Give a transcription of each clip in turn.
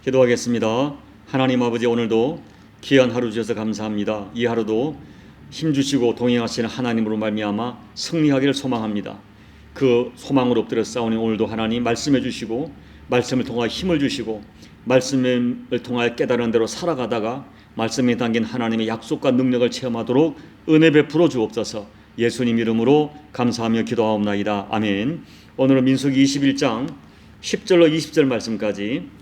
기도하겠습니다. 하나님 아버지, 오늘도 귀한 하루 주셔서 감사합니다. 이 하루도 힘주시고 동행하시는 하나님으로 말미암아 승리하기를 소망합니다. 그 소망으로 엎드려 싸우니 오늘도 하나님 말씀해 주시고 말씀을 통하여 힘을 주시고 말씀을 통하여 깨달은 대로 살아가다가 말씀에 담긴 하나님의 약속과 능력을 체험하도록 은혜 베풀어 주옵소서. 예수님 이름으로 감사하며 기도하옵나이다. 아멘. 오늘은 민수기 21장 10절로 20절 말씀까지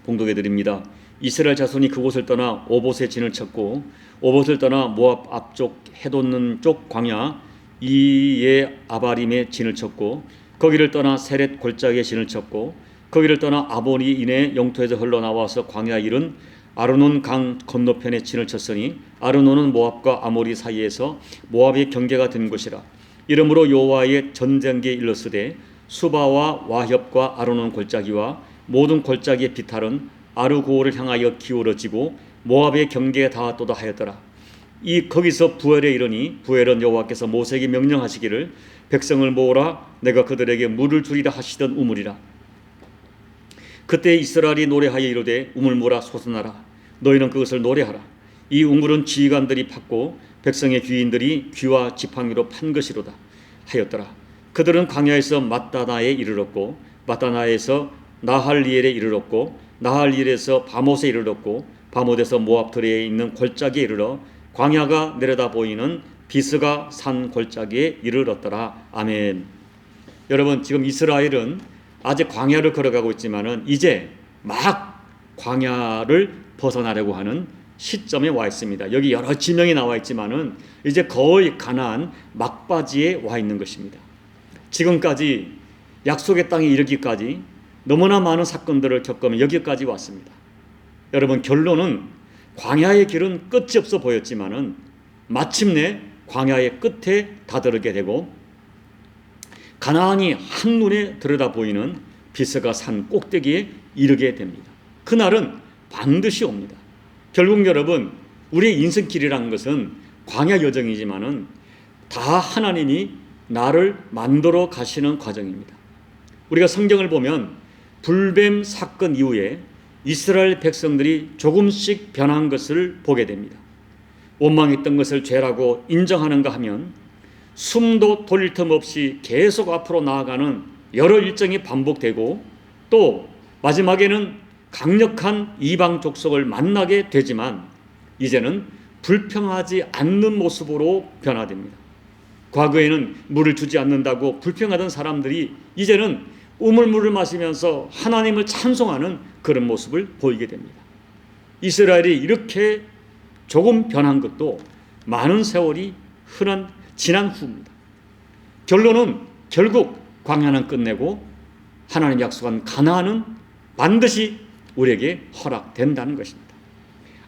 봉독해 드립니다. 이스라엘 자손이 그곳을 떠나 오봇에 진을 쳤고 오봇을 떠나 모압 앞쪽 해돋는 쪽 광야 이에 아바림에 진을 쳤고 거기를 떠나 세렛 골짜기에 진을 쳤고 거기를 떠나 아모리인의 영토에서 흘러나와서 광야 이른 아르논 강 건너편에 진을 쳤으니 아르논은 모압과 아모리 사이에서 모압의 경계가 된 곳이라. 이러므로 여호와의 전쟁기에 일렀으되 수바와 와협과 아르논 골짜기와 모든 골짜기의 비탈은 아르고를 향하여 기울어지고 모압의 경계에 닿았도다 하였더라. 거기서 부엘에 이르니 부엘은 여호와께서 모세에게 명령하시기를 백성을 모으라 내가 그들에게 물을 주리라 하시던 우물이라. 그때 이스라엘이 노래하여 이르되 우물물아 솟아나라 너희는 그것을 노래하라. 이 우물은 지휘관들이 팠고 백성의 귀인들이 귀와 지팡이로 판 것이로다 하였더라. 그들은 광야에서 맛다나에 이르렀고 맛다나에서 나할리엘에 이르렀고 나할리엘에서 바못에 이르렀고 바못에서 모압 들에 있는 골짜기에 이르러 광야가 내려다 보이는 비스가 산 골짜기에 이르렀더라. 아멘. 여러분, 지금 이스라엘은 아직 광야를 걸어가고 있지만은 이제 막 광야를 벗어나려고 하는 시점에 와 있습니다. 여기 여러 지명이 나와 있지만은 이제 거의 가나안 막바지에 와 있는 것입니다. 지금까지 약속의 땅에 이르기까지 너무나 많은 사건들을 겪으며 여기까지 왔습니다. 여러분, 결론은 광야의 길은 끝이 없어 보였지만은 마침내 광야의 끝에 다다르게 되고 가나안이 한눈에 들여다 보이는 비스가 산 꼭대기에 이르게 됩니다. 그날은 반드시 옵니다. 결국 여러분, 우리의 인생길이라는 것은 광야 여정이지만은 다 하나님이 나를 만들어 가시는 과정입니다. 우리가 성경을 보면 불뱀 사건 이후에 이스라엘 백성들이 조금씩 변한 것을 보게 됩니다. 원망했던 것을 죄라고 인정하는가 하면 숨도 돌릴 틈 없이 계속 앞으로 나아가는 여러 일정이 반복되고 또 마지막에는 강력한 이방 족속을 만나게 되지만 이제는 불평하지 않는 모습으로 변화됩니다. 과거에는 물을 주지 않는다고 불평하던 사람들이 이제는 우물물을 마시면서 하나님을 찬송하는 그런 모습을 보이게 됩니다. 이스라엘이 이렇게 조금 변한 것도 많은 세월이 지난 후입니다. 결론은 결국 광야는 끝내고 하나님 약속한 가나안은 반드시 우리에게 허락된다는 것입니다.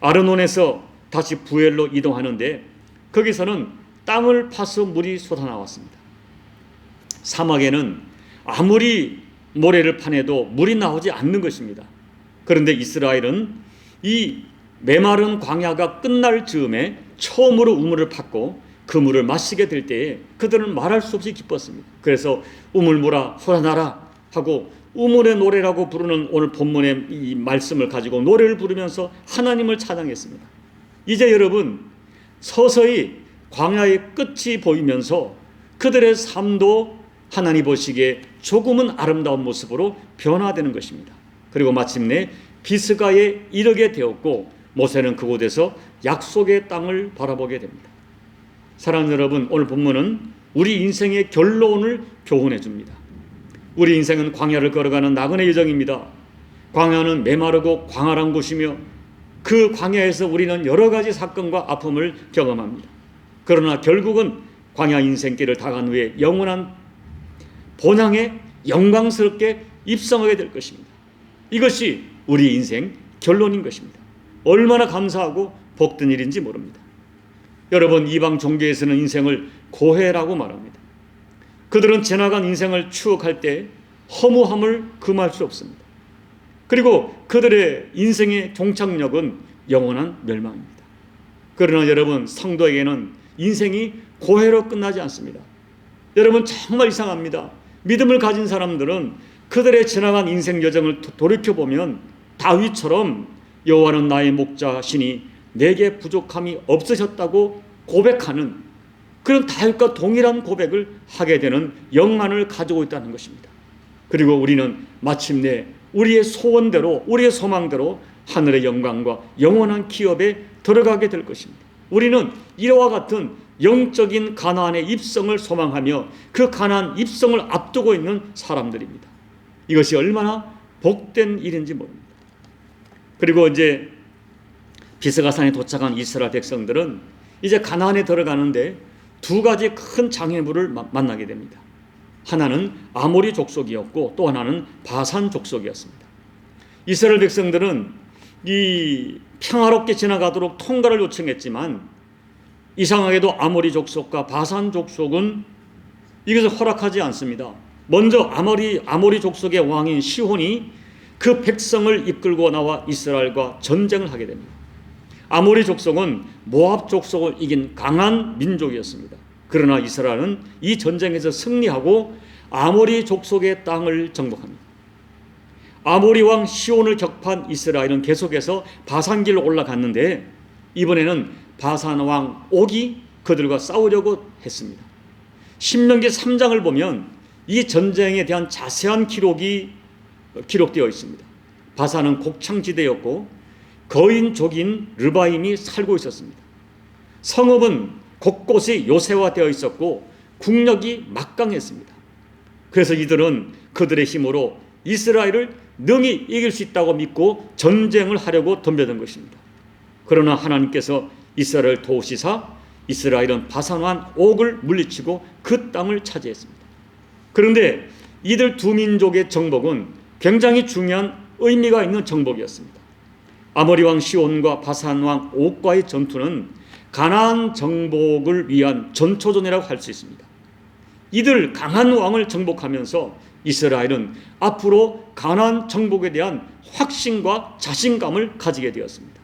아르논에서 다시 부엘로 이동하는데 거기서는 땅을 파서 물이 솟아나왔습니다. 사막에는 아무리 모래를 파내도 물이 나오지 않는 것입니다. 그런데 이스라엘은 이 메마른 광야가 끝날 즈음에 처음으로 우물을 팠고 그 물을 마시게 될 때에 그들은 말할 수 없이 기뻤습니다. 그래서 우물물아 솟아나라 하고 우물의 노래라고 부르는 오늘 본문의 이 말씀을 가지고 노래를 부르면서 하나님을 찬양했습니다. 이제 여러분, 서서히 광야의 끝이 보이면서 그들의 삶도 하나님 보시기에 조금은 아름다운 모습으로 변화되는 것입니다. 그리고 마침내 비스가에 이르게 되었고 모세는 그곳에서 약속의 땅을 바라보게 됩니다. 사랑하는 여러분, 오늘 본문은 우리 인생의 결론을 교훈해 줍니다. 우리 인생은 광야를 걸어가는 나그네 여정입니다. 광야는 메마르고 광활한 곳이며 그 광야에서 우리는 여러 가지 사건과 아픔을 경험합니다. 그러나 결국은 광야 인생길을 다간 후에 영원한 본향에 영광스럽게 입성하게 될 것입니다. 이것이 우리 인생 결론인 것입니다. 얼마나 감사하고 복된 일인지 모릅니다. 여러분, 이방 종교에서는 인생을 고해라고 말합니다. 그들은 지나간 인생을 추억할 때 허무함을 금할 수 없습니다. 그리고 그들의 인생의 종착역은 영원한 멸망입니다. 그러나 여러분, 성도에게는 인생이 고해로 끝나지 않습니다. 여러분, 정말 이상합니다. 믿음을 가진 사람들은 그들의 지나간 인생 여정을 돌이켜보면 다윗처럼 여호와는 나의 목자시니 내게 부족함이 없으셨다고 고백하는 그런 다윗과 동일한 고백을 하게 되는 영안을 가지고 있다는 것입니다. 그리고 우리는 마침내 우리의 소원대로, 우리의 소망대로 하늘의 영광과 영원한 기업에 들어가게 될 것입니다. 우리는 이와 같은 영적인 가나안의 입성을 소망하며 그 가나안 입성을 앞두고 있는 사람들입니다. 이것이 얼마나 복된 일인지 모릅니다. 그리고 이제 비스가산에 도착한 이스라엘 백성들은 이제 가나안에 들어가는데 두 가지 큰 장애물을 만나게 됩니다. 하나는 아모리 족속이었고 또 하나는 바산 족속이었습니다. 이스라엘 백성들은 이 평화롭게 지나가도록 통과를 요청했지만 이상하게도 아모리 족속과 바산 족속은 이것을 허락하지 않습니다. 먼저 아모리 족속의 왕인 시혼이 그 백성을 이끌고 나와 이스라엘과 전쟁을 하게 됩니다. 아모리 족속은 모압 족속을 이긴 강한 민족이었습니다. 그러나 이스라엘은 이 전쟁에서 승리하고 아모리 족속의 땅을 정복합니다. 아모리 왕 시온을 격파한 이스라엘은 계속해서 바산길로 올라갔는데 이번에는 바산 왕 옥이 그들과 싸우려고 했습니다. 신명기 3장을 보면 이 전쟁에 대한 자세한 기록이 기록되어 있습니다. 바산은 곡창지대였고 거인족인 르바임이 살고 있었습니다. 성읍은 곳곳이 요새화되어 있었고 국력이 막강했습니다. 그래서 이들은 그들의 힘으로 이스라엘을 능히 이길 수 있다고 믿고 전쟁을 하려고 덤벼든 것입니다. 그러나 하나님께서 이스라엘을 도우시사 이스라엘은 바산왕 옥을 물리치고 그 땅을 차지했습니다. 그런데 이들 두 민족의 정복은 굉장히 중요한 의미가 있는 정복이었습니다. 아모리 왕 시온과 바산 왕 옥과의 전투는 가나안 정복을 위한 전초전이라고 할 수 있습니다. 이들 강한 왕을 정복하면서 이스라엘은 앞으로 가나안 정복에 대한 확신과 자신감을 가지게 되었습니다.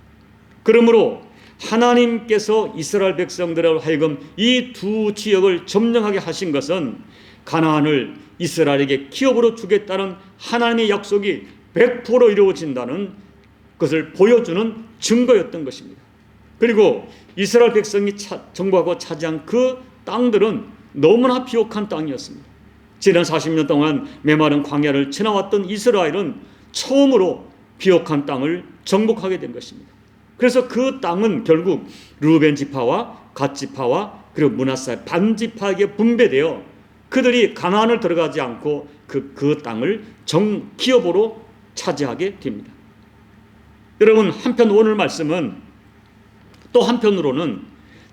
그러므로 하나님께서 이스라엘 백성들을 하여금 이 두 지역을 점령하게 하신 것은 가나안을 이스라엘에게 기업으로 주겠다는 하나님의 약속이 100% 이루어진다는 것을 보여주는 증거였던 것입니다. 그리고 이스라엘 백성이 정복하고 차지한 그 땅들은 너무나 비옥한 땅이었습니다. 지난 40년 동안 메마른 광야를 지나왔던 이스라엘은 처음으로 비옥한 땅을 정복하게 된 것입니다. 그래서 그 땅은 결국 르우벤 지파와 갓 지파와 그리고 므낫세 반 지파에게 분배되어 그들이 가나안을 들어가지 않고 그 땅을 기업으로 차지하게 됩니다. 여러분, 한편 오늘 말씀은 또 한편으로는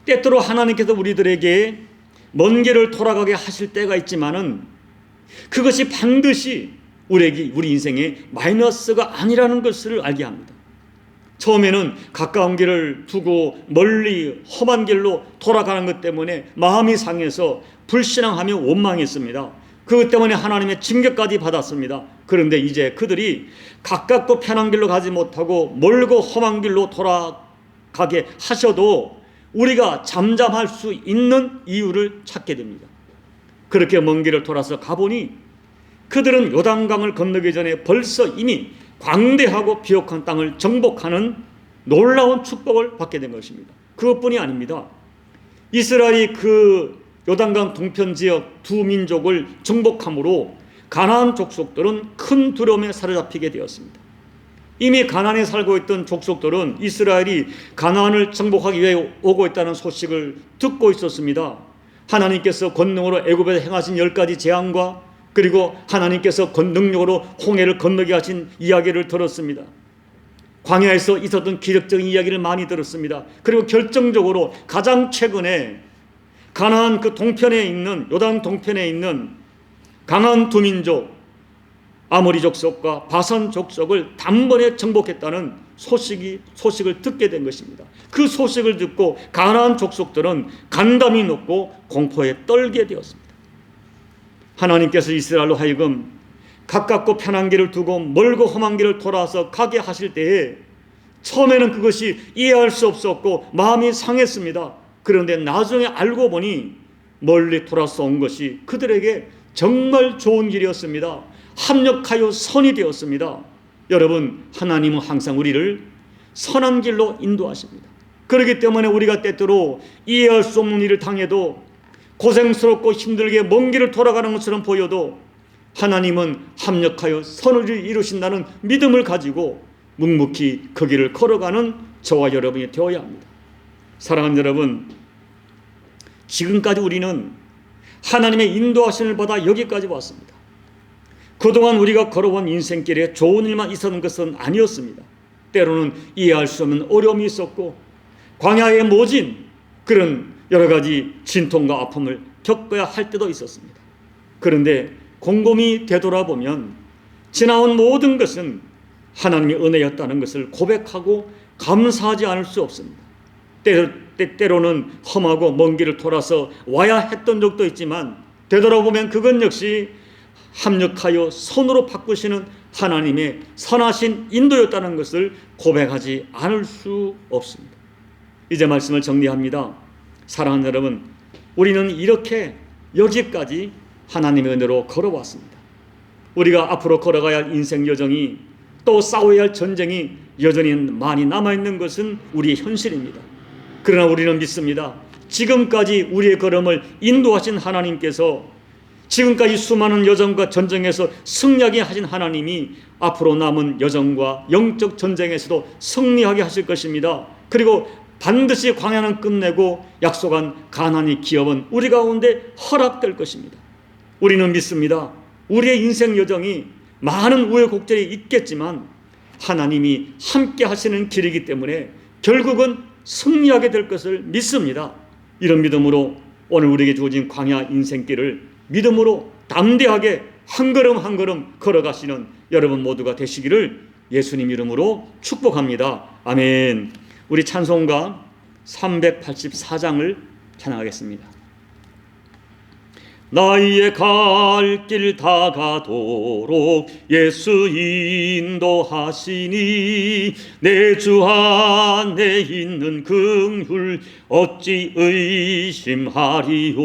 때때로 하나님께서 우리들에게 먼 길을 돌아가게 하실 때가 있지만은 그것이 반드시 우리 인생의 마이너스가 아니라는 것을 알게 합니다. 처음에는 가까운 길을 두고 멀리 험한 길로 돌아가는 것 때문에 마음이 상해서 불신앙하며 원망했습니다. 그것 때문에 하나님의 징계까지 받았습니다. 그런데 이제 그들이 가깝고 편한 길로 가지 못하고 멀고 험한 길로 돌아가게 하셔도 우리가 잠잠할 수 있는 이유를 찾게 됩니다. 그렇게 먼 길을 돌아서 가보니 그들은 요단강을 건너기 전에 벌써 이미 광대하고 비옥한 땅을 정복하는 놀라운 축복을 받게 된 것입니다. 그것뿐이 아닙니다. 이스라엘이 그 요단강 동편 지역 두 민족을 정복함으로 가나안 족속들은 큰 두려움에 사로잡히게 되었습니다. 이미 가나안에 살고 있던 족속들은 이스라엘이 가나안을 정복하기 위해 오고 있다는 소식을 듣고 있었습니다. 하나님께서 권능으로 애굽에 행하신 10가지 재앙과 그리고 하나님께서 능력으로 홍해를 건너게 하신 이야기를 들었습니다. 광야에서 있었던 기적적인 이야기를 많이 들었습니다. 그리고 결정적으로 가장 최근에 가나안 그 동편에 있는 요단 동편에 있는 강한 두 민족 아모리 족속과 바산 족속을 단번에 정복했다는 소식을 듣게 된 것입니다. 그 소식을 듣고 가나안 족속들은 간담이 높고 공포에 떨게 되었습니다. 하나님께서 이스라엘로 하여금 가깝고 편한 길을 두고 멀고 험한 길을 돌아서 가게 하실 때에 처음에는 그것이 이해할 수 없었고 마음이 상했습니다. 그런데 나중에 알고 보니 멀리 돌아서 온 것이 그들에게 정말 좋은 길이었습니다. 합력하여 선이 되었습니다. 여러분, 하나님은 항상 우리를 선한 길로 인도하십니다. 그렇기 때문에 우리가 때때로 이해할 수 없는 일을 당해도, 고생스럽고 힘들게 먼 길을 돌아가는 것처럼 보여도 하나님은 합력하여 선을 이루신다는 믿음을 가지고 묵묵히 그 길을 걸어가는 저와 여러분이 되어야 합니다. 사랑하는 여러분, 지금까지 우리는 하나님의 인도하심을 받아 여기까지 왔습니다. 그동안 우리가 걸어온 인생길에 좋은 일만 있었는 것은 아니었습니다. 때로는 이해할 수 없는 어려움이 있었고, 광야에 모진 그런 여러 가지 진통과 아픔을 겪어야 할 때도 있었습니다. 그런데 곰곰이 되돌아보면 지나온 모든 것은 하나님의 은혜였다는 것을 고백하고 감사하지 않을 수 없습니다. 때로는 험하고 먼 길을 돌아서 와야 했던 적도 있지만, 되돌아보면 그건 역시 합력하여 선으로 바꾸시는 하나님의 선하신 인도였다는 것을 고백하지 않을 수 없습니다. 이제 말씀을 정리합니다. 사랑하는 여러분, 우리는 이렇게 여기까지 하나님의 은혜로 걸어왔습니다. 우리가 앞으로 걸어가야 할 인생 여정이, 또 싸워야 할 전쟁이 여전히 많이 남아있는 것은 우리의 현실입니다. 그러나 우리는 믿습니다. 지금까지 우리의 걸음을 인도하신 하나님께서, 지금까지 수많은 여정과 전쟁에서 승리하게 하신 하나님이 앞으로 남은 여정과 영적 전쟁에서도 승리하게 하실 것입니다. 그리고 반드시 광야는 끝내고 약속한 가나안의 기업은 우리 가운데 허락될 것입니다. 우리는 믿습니다. 우리의 인생 여정이 많은 우여곡절이 있겠지만 하나님이 함께 하시는 길이기 때문에 결국은 승리하게 될 것을 믿습니다. 이런 믿음으로 오늘 우리에게 주어진 광야 인생길을 믿음으로 담대하게 한 걸음 한 걸음 걸어가시는 여러분 모두가 되시기를 예수님 이름으로 축복합니다. 아멘. 우리 찬송가 384장을 찬양하겠습니다. 나의 갈 길 다가도록 예수 인도하시니, 내 주 안에 있는 긍휼 어찌 의심하리요.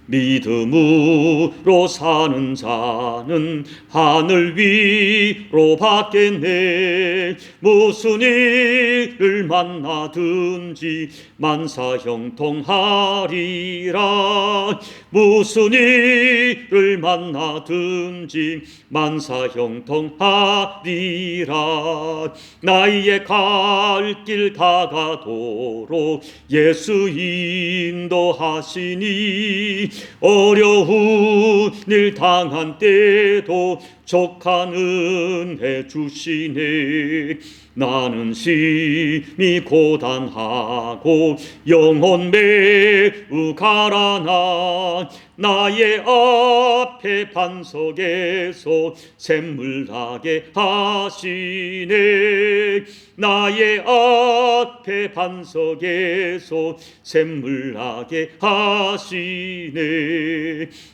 믿음으로 사는 자는 하늘 위로 받겠네. 무슨 일을 만나든지 만사형통하리라. 무슨 일을 만나든지 만사형통하리라. 나의 갈 길 다가도록 예수 인도하시니, 어려운 일 당한 때도 족한 은혜 주시네. 나는 심히 고단하고 영혼 매우 가라나, 나의 앞에 반석에서 샘물 나게 하시네. 나의 앞에 반석에서 샘물 나게 하시네.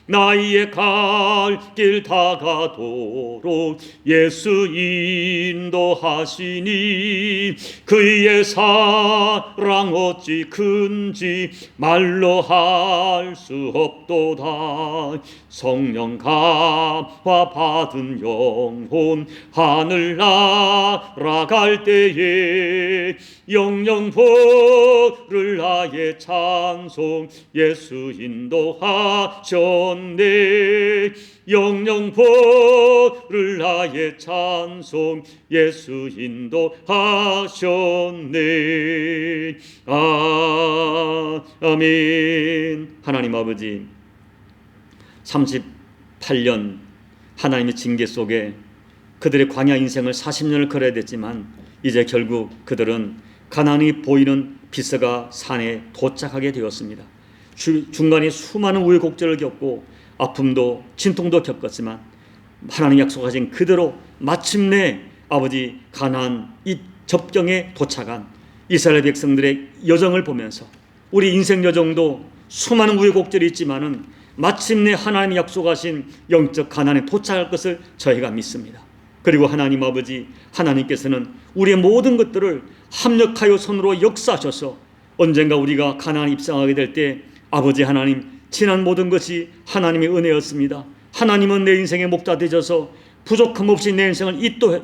나의 갈 길 다가도록 예수 인도하시니, 그의 사랑 어찌 큰지 말로 할 수 없도다. 성령 감화 받은 영혼 하늘 날아갈 때에 영영보를 나의 찬송 예수 인도하셨네. 영영보를 나의 찬송 예수 인도하셨네. 아멘. 하나님 아버지, 38년 하나님의 징계 속에 그들의 광야 인생을 40년을 걸어야 됐지만, 이제 결국 그들은 가나안이 보이는 비스가 산에 도착하게 되었습니다. 중간에 수많은 우여곡절을 겪고 아픔도 진통도 겪었지만, 하나님 약속하신 그대로 마침내 아버지 가나안 이 접경에 도착한 이스라엘 백성들의 여정을 보면서, 우리 인생 여정도 수많은 우여곡절이 있지만은 마침내 하나님이 약속하신 영적 가나안에 도착할 것을 저희가 믿습니다. 그리고 하나님 아버지, 하나님께서는 우리의 모든 것들을 합력하여 손으로 역사하셔서 언젠가 우리가 가나안에 입성하게 될 때, 아버지 하나님, 지난 모든 것이 하나님의 은혜였습니다. 하나님은 내 인생의 목자 되셔서 부족함 없이 내 인생을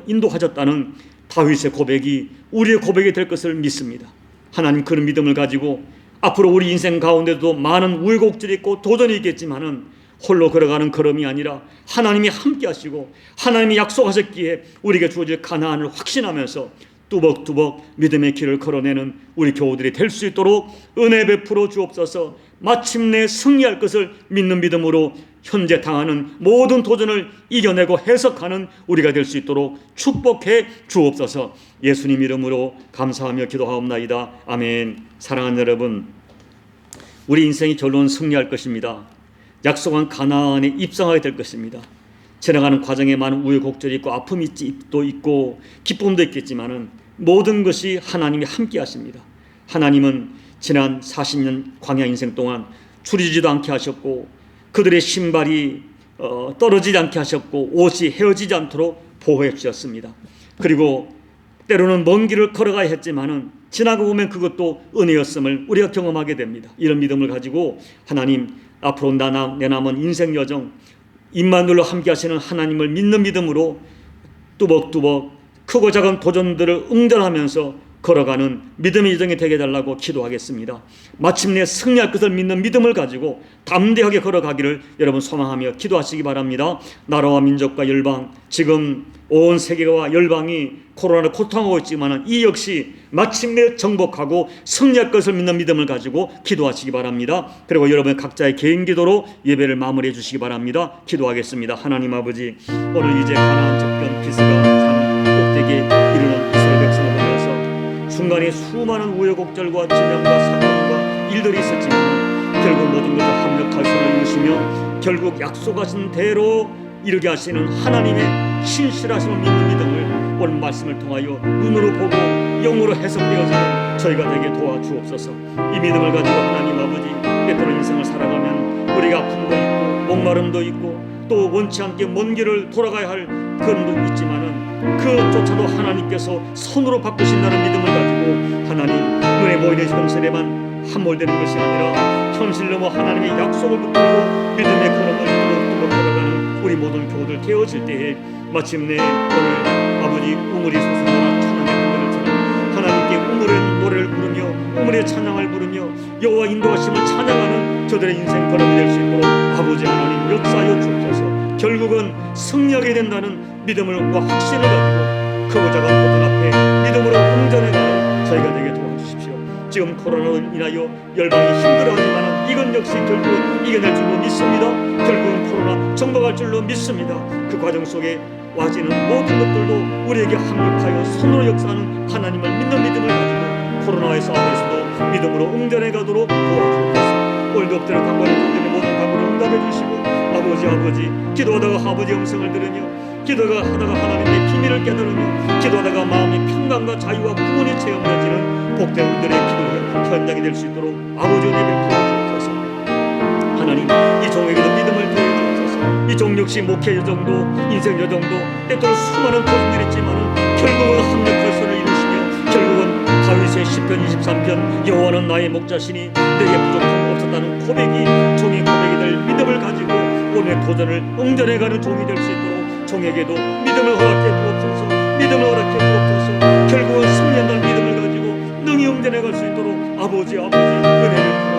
인도하셨다는 다윗의 고백이 우리의 고백이 될 것을 믿습니다. 하나님, 그런 믿음을 가지고 앞으로 우리 인생 가운데도 많은 우여곡절이 있고 도전이 있겠지만은 홀로 걸어가는 걸음이 아니라 하나님이 함께 하시고 하나님이 약속하셨기에 우리에게 주어질 가나안을 확신하면서 뚜벅뚜벅 믿음의 길을 걸어내는 우리 교우들이 될 수 있도록 은혜 베풀어 주옵소서. 마침내 승리할 것을 믿는 믿음으로 현재 당하는 모든 도전을 이겨내고 해석하는 우리가 될 수 있도록 축복해 주옵소서. 예수님 이름으로 감사하며 기도하옵나이다. 아멘. 사랑하는 여러분, 우리 인생의 결론은 승리할 것입니다. 약속한 가나안에 입성하게 될 것입니다. 지나가는 과정에 많은 우여곡절이 있고 아픔이 있고 기쁨도 있겠지만은 모든 것이 하나님이 함께 하십니다. 하나님은 지난 40년 광야 인생 동안 줄이지도 않게 하셨고 그들의 신발이 떨어지지 않게 하셨고 옷이 헤어지지 않도록 보호해 주셨습니다. 그리고 때로는 먼 길을 걸어가야 했지만은 지나고 보면 그것도 은혜였음을 우리가 경험하게 됩니다. 이런 믿음을 가지고 하나님, 앞으로 내 남은 인생 여정 임마누엘로 함께 하시는 하나님을 믿는 믿음으로 뚜벅뚜벅 크고 작은 도전들을 응전하면서 걸어가는 믿음의 여정이 되게 해달라고 기도하겠습니다. 마침내 승리할 것을 믿는 믿음을 가지고 담대하게 걸어가기를 여러분 소망하며 기도하시기 바랍니다. 나라와 민족과 열방, 지금 온 세계와 열방이 코로나로 고통하고 있지만 이 역시 마침내 정복하고 승리할 것을 믿는 믿음을 가지고 기도하시기 바랍니다. 그리고 여러분 각자의 개인 기도로 예배를 마무리해 주시기 바랍니다. 기도하겠습니다. 하나님 아버지, 오늘 이제 가나안 접견 비스가 산 꼭대기에 이르는 이스라엘 백성을 보면서 중간에 수많은 우여곡절과 지명과 사건과 일들이 있었지만 결국 모든 것을 합력할 손을 이루시며 결국 약속하신 대로 이루게 하시는 하나님의 신실하심을 믿는 믿음을 오늘 말씀을 통하여 눈으로 보고 영으로 해석되어지는 저희가 되게 도와주옵소서. 이 믿음을 가지고 하나님 아버지, 때때로 인생을 살아가면 우리가 아픔도 있고 목마름도 있고 또 원치 않게 먼 길을 돌아가야 할 그런 있지만은 그조차도 하나님께서 손으로 바꾸신다는 믿음을 가지고 하나님, 눈에 보이는 현실에만 함몰되는 것이 아니라 현실 넘어 하나님의 약속을 붙들고 믿음의 걸음을 뚜벅뚜벅 걸어가는 우리 모든 교우들 되어질 때에 마침내 오늘 아버지 우물이 솟아나라 찬양의 노래를 하나님께 우물의 노래를 부르며 우물의 찬양을 부르며 여호와 인도하심을 찬양하는 저들의 인생 걸음이 될 수 있도록 아버지 하나님 역사하여 주옵소서. 결국은 승리하게 된다는 믿음과 확신을 가지고 크고 작은 도전 앞에 믿음으로 응전해가는 저희가 되게 도와주십시오. 지금 코로나로 인하여 열방이 힘들어하지만 이건 역시 결국은 이겨낼 줄로 믿습니다. 결국은 코로나 정복할 줄로 믿습니다. 그 과정 속에 와지는 모든 것들도 우리에게 합력하여 손으로 역사하는 하나님을 믿는 믿음을 가지고 코로나의 싸움에서도 믿음으로 응전해 가도록 도와주옵소서. 오늘도 엎드려 간구하는 분들의 모든 간구를 응답해 주시고 아버지 기도하다가 아버지 음성을 들으며 기도하다가 하나님의 비밀을 깨달으며 기도하다가 마음의 평강과 자유와 구원이 체험되어지는 복된 분들의 기도 현장이 될 수 있도록 아버지 은혜 베풀어 주옵소서. 하나님, 이 종에게도 믿음을 더해 주옵소서. 이 종 역시 목회 여정도 인생 여정도 때때로 수많은 도전들이 있지만 결국은 합력할 손을 이루시며 결국은 다윗의 시편 23편 여호와는 나의 목자시니 내게 부족함 없었다는 고백이 종의 고백이 될 믿음을 가지고 오늘의 도전을 응전해가는 종이 될 수 있도록 종에게도 믿음을 허락해 주옵소서. 믿음을 허락해 주옵소서. 결국은 승리한다는 믿음을 가지고 능히 응전해갈 수 있도록 아버지 은혜를